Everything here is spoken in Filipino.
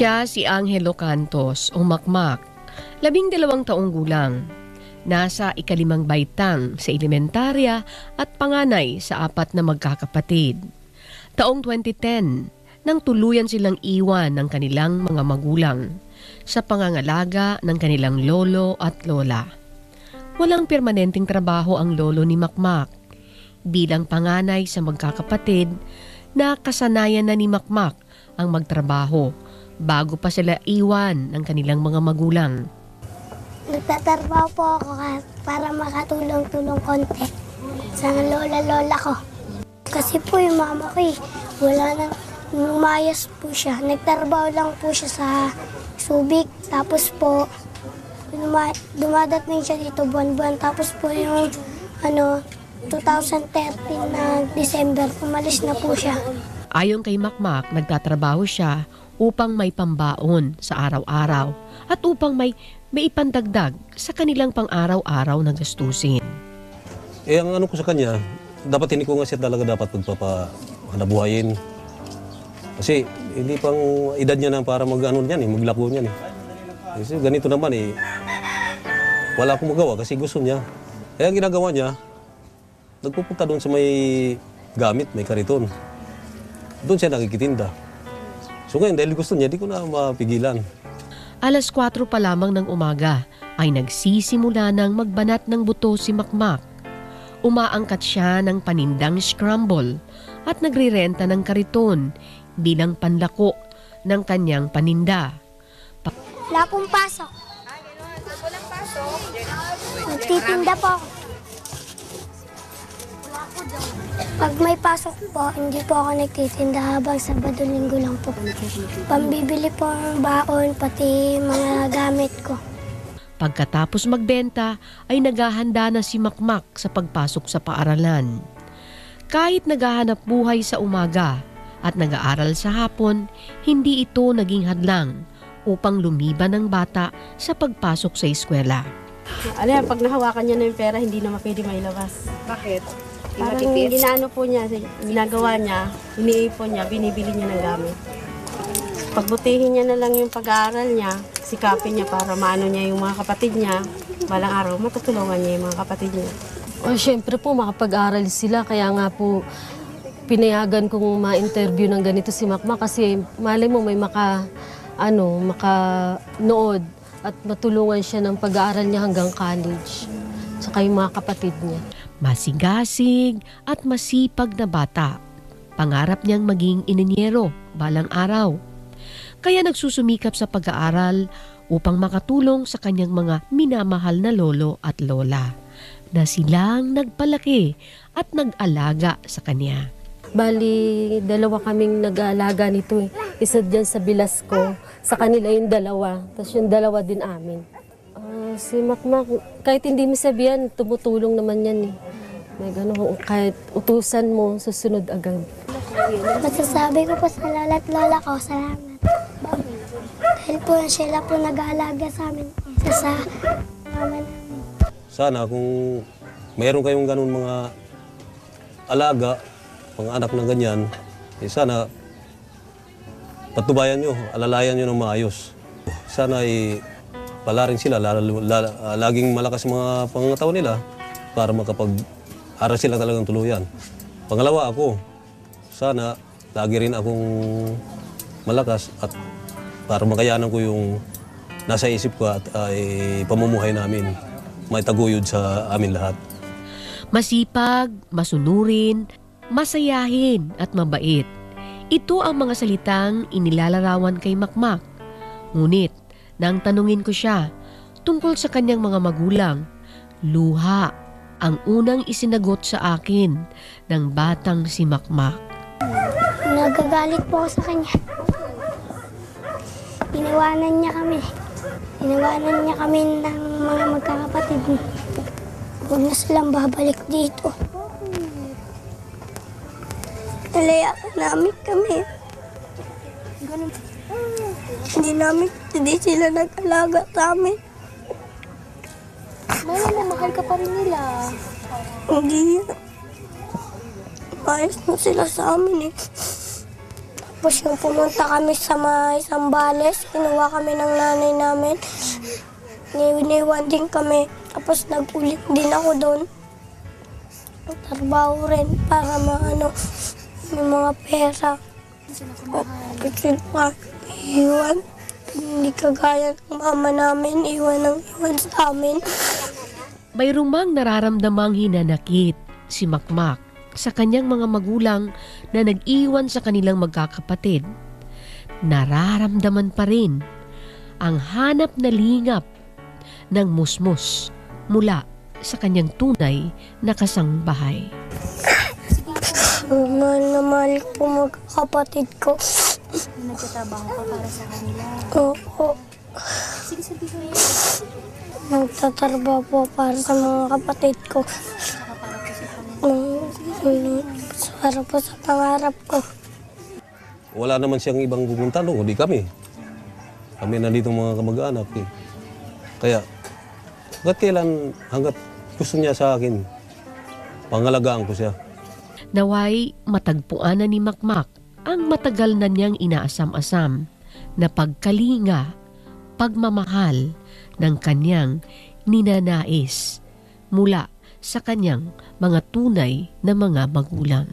Siya si Angelo Cantos o Makmak, 12 taong gulang. Nasa ika-5 baitang sa elementarya at panganay sa 4 na magkakapatid. Taong 2010, nang tuluyan silang iwan ng kanilang mga magulang sa pangangalaga ng kanilang lolo at lola. Walang permanenteng trabaho ang lolo ni Makmak. Bilang panganay sa magkakapatid, nakasanayan na ni Makmak ang magtrabaho bago pa sila iwan ng kanilang mga magulang. Nagtatrabaho po ako para makatulong-tulong konti sa lola-lola ko. Kasi po yung mama ko wala nang lumayas po siya. Nagtrabaho lang po siya sa Subic. Tapos po, dumadating siya dito buwan-buwan. Tapos po yung 2013 na December, umalis na po siya. Ayon kay Makmak, nagtatrabaho siya upang may pambaon sa araw-araw at upang may ipandagdag sa kanilang pang-araw-araw na gastusin. Ang ano ko sa kanya, dapat hindi ko nga siya talaga dapat magpapanabuhayin. Kasi hindi pang edad niya na para mag-ano niyan, maglako niyan. Kasi ganito naman wala akong magawa kasi gusto niya. Kaya ang ginagawa niya, nagpupunta doon sa may gamit, may kariton. Doon siya nakikitinda. So ngayon, dahil gusto niya, di ko na mapigilan. Alas 4 pa lamang ng umaga ay nagsisimula ng magbanat ng buto si Makmak. Umaangkat siya ng panindang scramble at nagrirenta ng kariton bilang panlako ng kanyang paninda. Wala pong pasok. Walang pasok? Nagtitinda po ako. Pag may pasok po, hindi po ako nagtitinda habang Sabado Linggo lang po. Pambibili po ang baon, pati mga gamit ko. Pagkatapos magbenta ay naghahanda na si Makmak sa pagpasok sa paaralan. Kahit naghahanap buhay sa umaga at nag-aaral sa hapon, hindi ito naging hadlang upang lumiban ng bata sa pagpasok sa eskwela. Pag nahawakan niya na yung pera, hindi na pwede mailabas. Bakit? Parang ginano po niya, ginagawa niya, iniipon niya, binibili niya ng gamit. Pagbutihin niya na lang yung pag-aaral niya, sikapin niya para maano niya yung mga kapatid niya, balang araw matutulungan niya yung mga kapatid niya. Siyempre po, makapag-aral sila, kaya nga po pinayagan kong ma-interview ng ganito si Makmak kasi malay mo may makanood at matulungan siya ng pag-aaral niya hanggang college, saka yung mga kapatid niya. Masigasig at masipag na bata. Pangarap niyang maging inyero balang araw. Kaya nagsusumikap sa pag-aaral upang makatulong sa kanyang mga minamahal na lolo at lola na silang nagpalaki at nag-alaga sa kanya. Bali, 2 kaming nag-aalaga nito. Isa dyan sa bilas ko, sa kanila yung 2, tapos yung 2 din amin. Si Makmak, kahit hindi mo sabihan, tumutulong naman yan May gano'n, kahit utusan mo, susunod agad. Masasabi ko po sa lola at lola ko, salamat. Dahil po sila po nag-aalaga sa amin. Sa naman. Sana kung mayroon kayong ganun mga alaga, mga anak na ganyan, sana patubayan nyo, alalayan nyo ng maayos. Sana palarin sila, laging malakas mga pangangataon nila para makapag-aral sila talagang tuluyan. Pangalawa ako, sana lagi rin akong malakas at para makayanan ko yung nasa isip ko at pamumuhay namin, may taguyod sa amin lahat. Masipag, masunurin, masayahin at mabait. Ito ang mga salitang inilalarawan kay Makmak. Ngunit, nang tanungin ko siya tungkol sa kanyang mga magulang, luha ang unang isinagot sa akin ng batang si Makmak. Nagagalit po ako sa kanya. Iniwanan niya kami. Iniwanan niya kami ng mga magkakapatid. Huwag na silang babalik dito. Nalayakan namin kami. Hindi sila nag-alaga sa amin. Mahal ka pa rin nila. Hindi. Ayos na sila sa amin Tapos yung pumunta kami sa may Sambales, kinuha kami ng nanay namin. Iniwan din kami. Tapos nag-ulit din ako doon. Trabaho rin para may mga pera. Kasi pa, iwan. Hindi kagaya ng mama namin, iwan sa amin. Mayroong mang nararamdamang hinanakit si Makmak sa kanyang mga magulang na nag-iwan sa kanilang magkakapatid. Nararamdaman pa rin ang hanap na lingap ng musmus mula sa kanyang tunay na kasangbahay. Mahal na mahal ko magkakapatid ko. Nagtatrabaho ka para sa kanila. Oo. Sige, sabihin mo. Nagtatrabaho po para sa mga kapatid ko. Saka para po sa kanila. Para po sa pangarap ko. Wala naman siyang ibang pupunta doon, hindi kami. Kami nandito mga kamag-anak eh. Kaya, hanggat gusto niya sa akin, pangalagaan ko siya. Naway matagpuan na ni Makmak ang matagal na niyang inaasam-asam na pagkalinga, pagmamahal ng kanyang ninanais mula sa kanyang mga tunay na mga magulang.